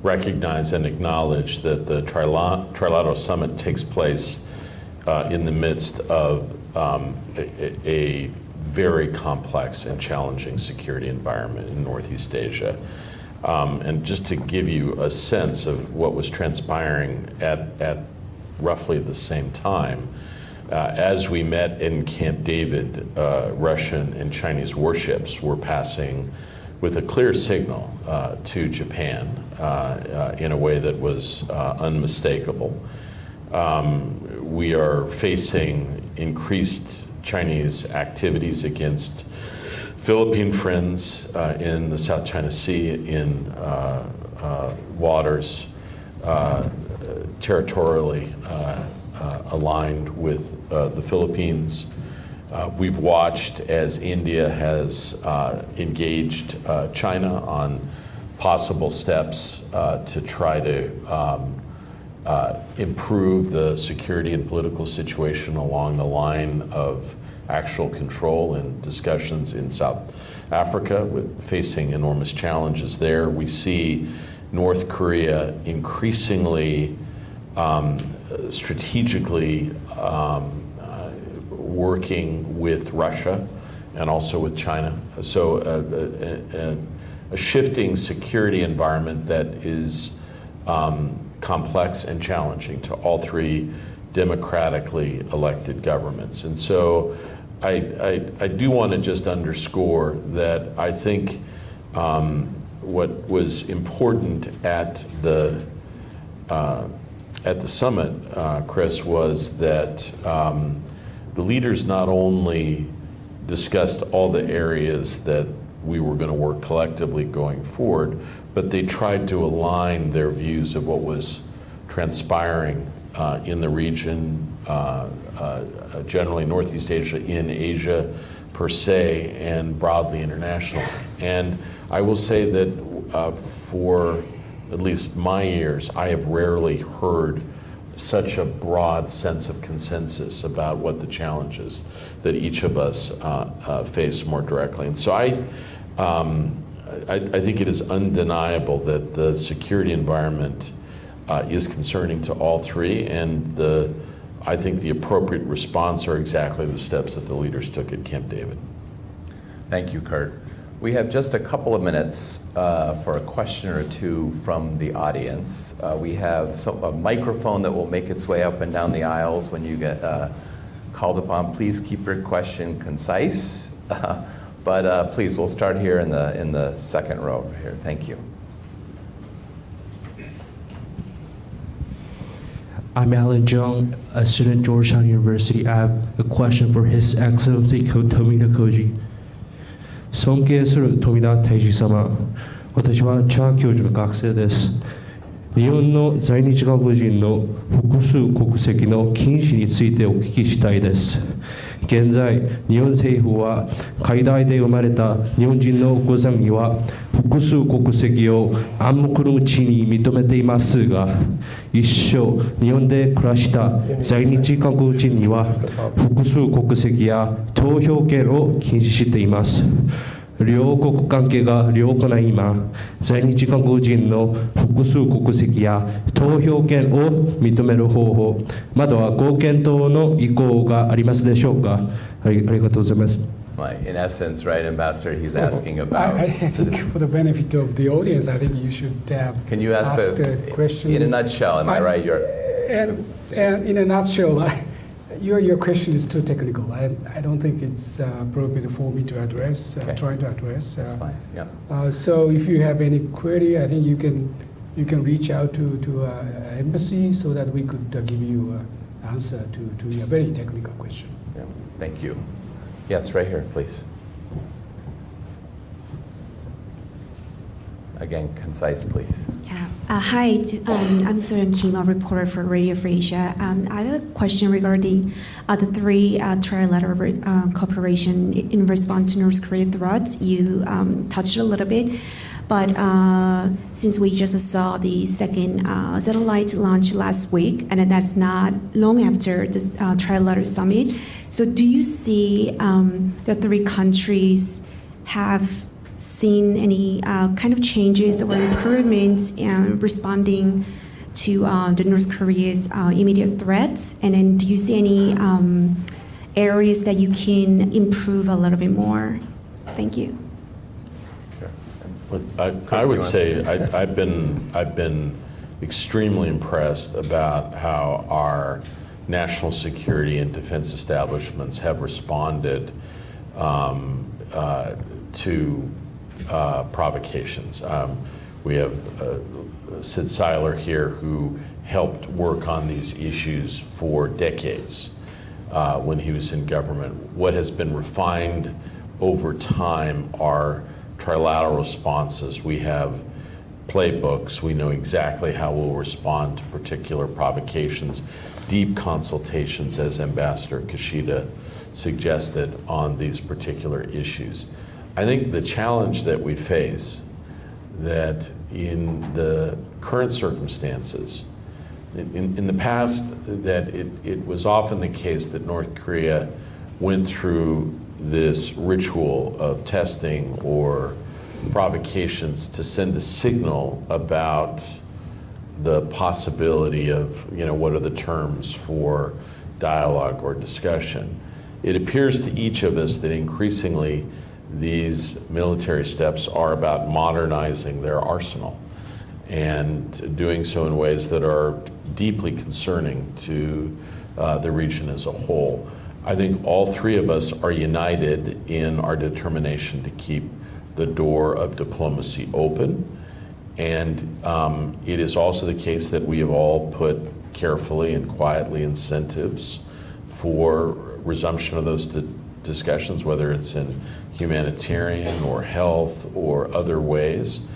recognize and acknowledge that the Trilateral Summit takes place in the midst of a very complex and challenging security environment in Northeast Asia. And just to give you a sense of what was transpiring at roughly the same time, as we met in Camp David, Russian and Chinese warships were passing with a clear signal to Japan in a way that was unmistakable. We are facing increased Chinese activities against Philippine friends in the South China Sea, in waters territorially aligned with the Philippines. We've watched as India has engaged China on possible steps to try to improve the security and political situation along the line of actual control and discussions in South Africa, with facing enormous challenges there. We see North Korea increasingly strategically working with Russia and also with China. So a shifting security environment that is complex and challenging to all three democratically elected governments. And so I do want to just underscore that I think what was important at the summit, Chris, was that the leaders not only discussed all the areas that we were going to work collectively going forward, but they tried to align their views of what was transpiring in the region, generally Northeast Asia, in Asia per se, and broadly internationally. And I will say that for at least my ears, I have rarely heard such a broad sense of consensus about what the challenges that each of us face more directly. And so I think it is undeniable that the security environment is concerning to all three, and I think the appropriate response are exactly the steps that the leaders took at Camp David. Thank you, Kurt. We have just a couple of minutes for a question or two from the audience. We have a microphone that will make its way up and down the aisles when you get called upon. Please keep your question concise. But please, we'll start here in the second row here. Thank you. I'm Alan Jung, a student at Georgetown University. I have a question for His Excellency Tomita Koji. 尊敬する富田大使様、私はチャー教授の学生です。日本の在日韓国人の複数国籍の禁止についてお聞きしたいです。現在、日本政府は海外で生まれた日本人のお子さんには複数国籍を暗黙のうちに認めていますが、一生日本で暮らした在日韓国人には複数国籍や投票権を禁止しています。両国関係が良好な今、在日韓国人の複数国籍や投票権を認める方法、またはご検討の意向がありますでしょうか。ありがとうございます。In essence, right, Ambassador, he's asking about. I think for the benefit of the audience, I think you should have Can you ask the question. in a nutshell? Am I right? And in a nutshell, your question is too technical. I don't think it's appropriate for me to address. Okay. Trying to address. That's fine. Yeah. So if you have any query, I think you can reach out to embassy so that we could give you an answer to a very technical question. Yeah. Thank you. Yes, right here, please. Again, concise, please. Yeah. Hi, I'm Soyeon Kim, a reporter for Radio Free Asia. I have a question regarding the three trilateral cooperation in response to North Korea threats. You touched a little bit, But since we just saw the second satellite launch last week, and that's not long after the Trilateral Summit, so do you see the three countries have seen any kind of changes or improvements in responding to the North Korea's immediate threats? And then do you see any areas that you can improve a little bit more? Thank you. I would say I've been extremely impressed about how our national security and defense establishments have responded to provocations. We have Sid Seiler here, who helped work on these issues for decades when he was in government. What has been refined over time are trilateral responses. We have playbooks. We know exactly how we'll respond to particular provocations. Deep consultations, as Ambassador Kishida suggested, on these particular issues. I think the challenge that we face, that in the current circumstances, in the past, that it was often the case that North Korea went through this ritual of testing or provocations to send a signal about the possibility of, what are the terms for dialogue or discussion. It appears to each of us that increasingly these military steps are about modernizing their arsenal and doing so in ways that are deeply concerning to the region as a whole. I think all three of us are united in our determination to keep the door of diplomacy open. And it is also the case that we have all put carefully and quietly incentives for resumption of those discussions, whether it's in humanitarian or health or other ways.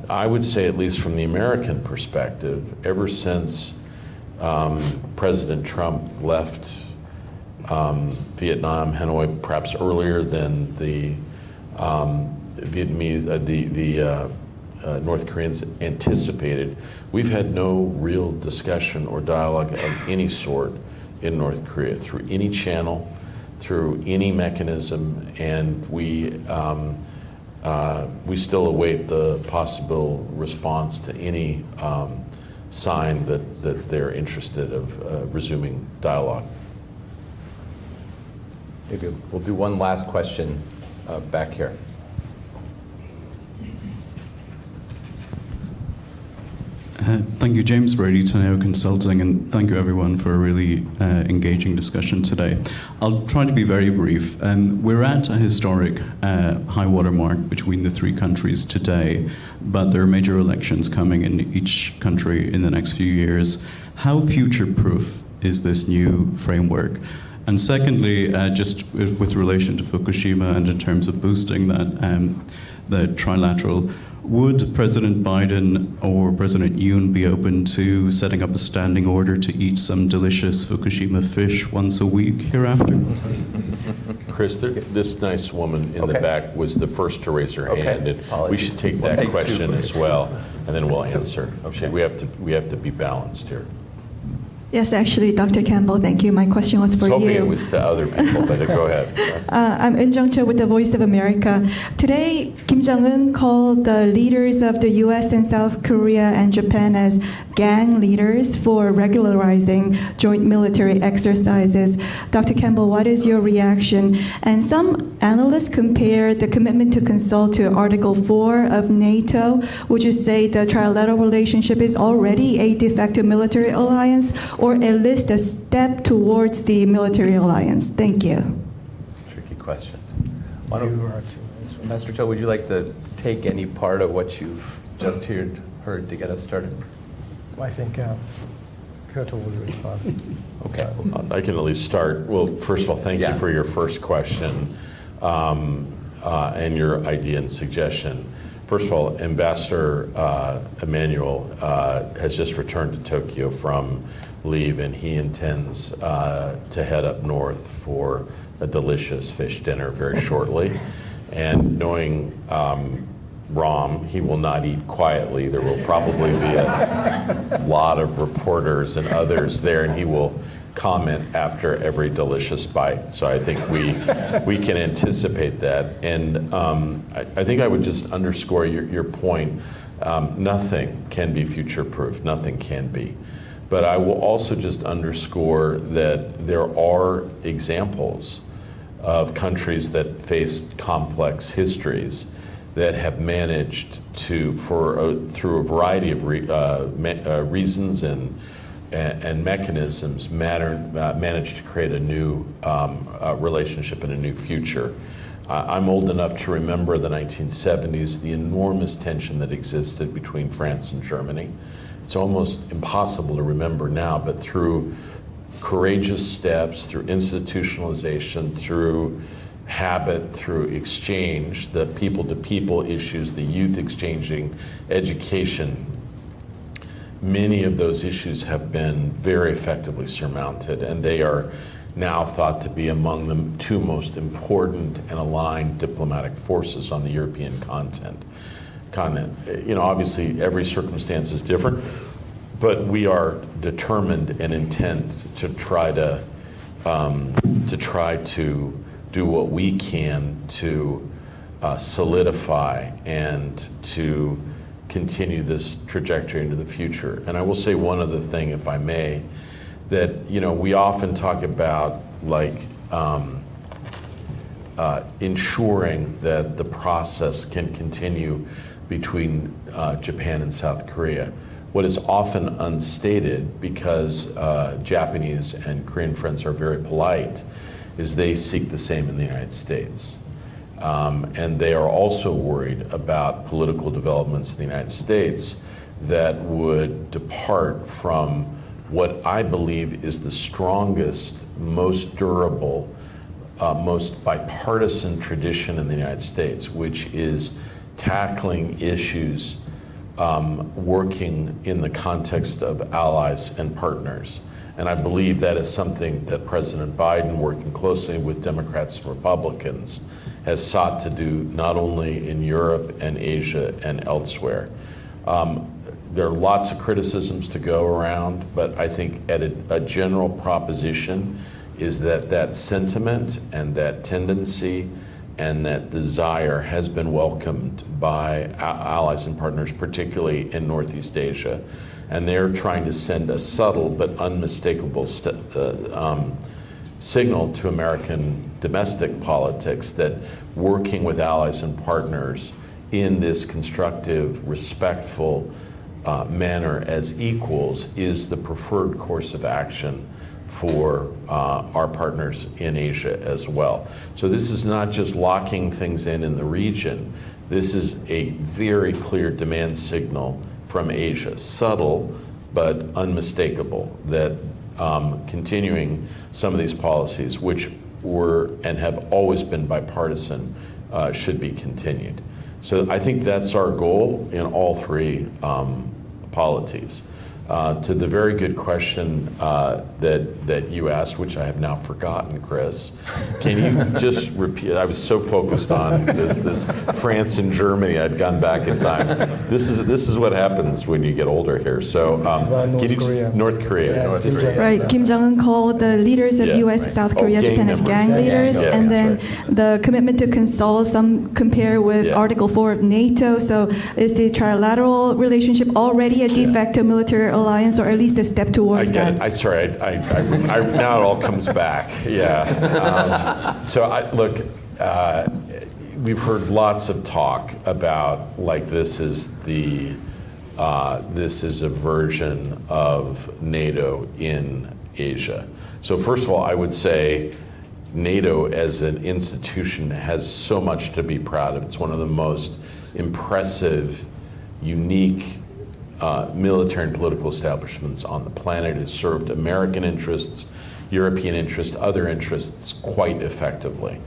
I would say, at least from the American perspective, ever since President Trump left Vietnam, Hanoi, perhaps earlier than the North Koreans anticipated, we've had no real discussion or dialogue of any sort in North Korea through any channel, through any mechanism, and we still await the possible response to any sign that they're interested of resuming dialogue. Maybe we'll do one last question back here. Thank you, James Brady, Teneo Consulting, and thank you everyone for a really engaging discussion today. I'll try to be very brief. We're at a historic high water mark between the three countries today, but there are major elections coming in each country in the next few years. How future-proof is this new framework? And secondly, just with relation to Fukushima and in terms of boosting that, the trilateral, would President Biden or President Yoon be open to setting up a standing order to eat some delicious Fukushima fish once a week hereafter? Chris, this nice woman in the back was the first to raise her hand, and Apologies. we should take that question as well, and then we'll answer. Okay. We have to be balanced here. Yes, actually, Dr. Campbell, thank you. My question was for I was hoping you. it was to other people, but go ahead. I'm Eun Jung-cho with the Voice of America. Today, Kim Jong-un called the leaders of the U.S. and South Korea and Japan as gang leaders for regularizing joint military exercises. Dr. Campbell, what is your reaction? And some analysts compare the commitment to consult to Article 4 of NATO, which is say the trilateral relationship is already a de facto military alliance, or at least a step towards the military alliance. Thank you. Tricky questions. Master Cho, would you like to take any part of what you've just heard to get us started? I think Kyoto will respond. Okay. I can at least start. Well, first of all, thank you for your first question and your idea and suggestion. First of all, Ambassador Emmanuel has just returned to Tokyo from leave, and he intends to head up north for a delicious fish dinner very shortly. And knowing Rom. He will not eat quietly. There will probably be a lot of reporters and others there, and he will comment after every delicious bite. So I think we can anticipate that. And I think I would just underscore your point. Nothing can be future-proof. Nothing can be. But I will also just underscore that there are examples of countries that faced complex histories that have managed to, through a variety of reasons and mechanisms, managed to create a new relationship and a new future. I'm old enough to remember the 1970s, the enormous tension that existed between France and Germany. It's almost impossible to remember now, but through courageous steps, through institutionalization, through habit, through exchange, the people-to-people issues, the youth exchanging, education, many of those issues have been very effectively surmounted, and they are now thought to be among the two most important and aligned diplomatic forces on the European continent. You know, obviously every circumstance is different, but we are determined and intent to try to do what we can to solidify and to continue this trajectory into the future. And I will say one other thing, if I may, that, you know, we often talk about like ensuring that the process can continue between Japan and South Korea. What is often unstated, because Japanese and Korean friends are very polite, is they seek the same in the United States. And they are also worried about political developments in the United States that would depart from what I believe is the strongest, most durable, most bipartisan tradition in the United States, which is tackling issues working in the context of allies and partners. And I believe that is something that President Biden, working closely with Democrats and Republicans, has sought to do not only in Europe and Asia and elsewhere. There are lots of criticisms to go around, but I think at a general proposition is that that sentiment and that tendency and that desire has been welcomed by allies and partners, particularly in Northeast Asia. And they're trying to send a subtle but unmistakable signal to American domestic politics that working with allies and partners in this constructive, respectful manner as equals is the preferred course of action for our partners in Asia as well. So this is not just locking things in the region. This is a very clear demand signal from Asia, subtle but unmistakable, that continuing some of these policies, which were and have always been bipartisan, should be continued. So I think that's our goal in all three polities. To the very good question that you asked, which I have now forgotten, Chris, can you just repeat? I was so focused on this France and Germany, I'd gone back in time. This is what happens when you get older here. So can you just, North Korea. Yes, Right, Kim Jong-un called the leaders of U.S., South Korea, Japan as gang leaders, and then the commitment to consult, some compare with Article 4 of NATO. So is the trilateral relationship already a de facto military alliance, or at least a step towards that? I now it all comes back. Yeah. Look, we've heard lots of talk about like this is a version of NATO in Asia. So first of all, I would say NATO as an institution has so much to be proud of. It's one of the most impressive, unique military and political establishments on the planet. It has served American interests, European interests, other interests quite effectively.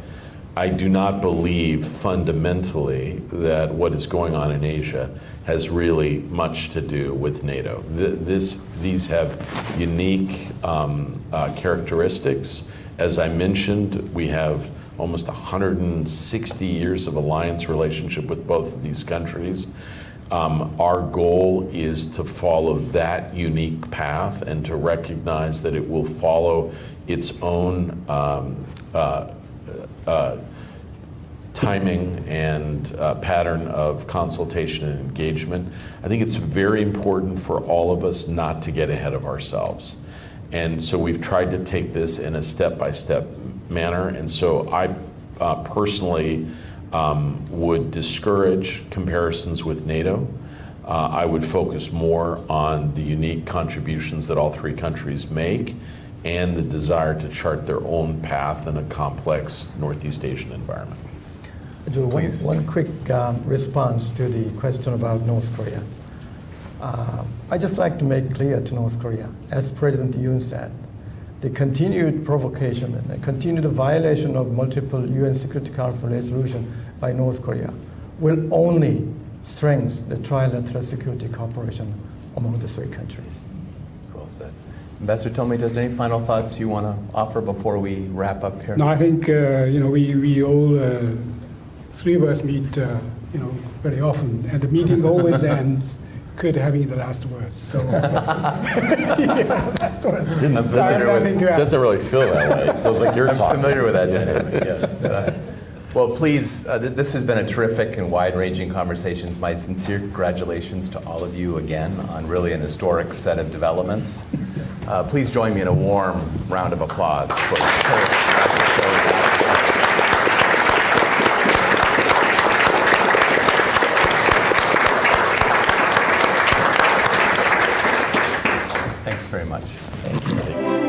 I do not believe fundamentally that what is going on in Asia has really much to do with NATO. These have unique characteristics. As I mentioned, we have almost 160 years of alliance relationship with both of these countries. Our goal is to follow that unique path and to recognize that it will follow its own timing and pattern of consultation and engagement. I think it's very important for all of us not to get ahead of ourselves. And so we've tried to take this in a step-by-step manner. And so I personally would discourage comparisons with NATO. I would focus more on the unique contributions that all three countries make and the desire to chart their own path in a complex Northeast Asian environment. Just one quick response to the question about North Korea. I just like to make clear to North Korea, as President Yoon said, the continued provocation and the continued violation of multiple UN Security Council resolutions by North Korea will only strengthen the trilateral security cooperation among the three countries. Well said. Ambassador Tomita, is there any final thoughts you want to offer before we wrap up here? No, I think we all three of us meet very often, and the meeting always ends Kurt having the last words. So last word. So I have nothing to add. Doesn't really feel that way. It feels like you're I'm talking. familiar with that dynamic, yes. Well, please, this has been a terrific and wide-ranging conversation. My sincere congratulations to all of you again on really an historic set of developments. Please join me in a warm round of applause for Thanks very much. Thank you.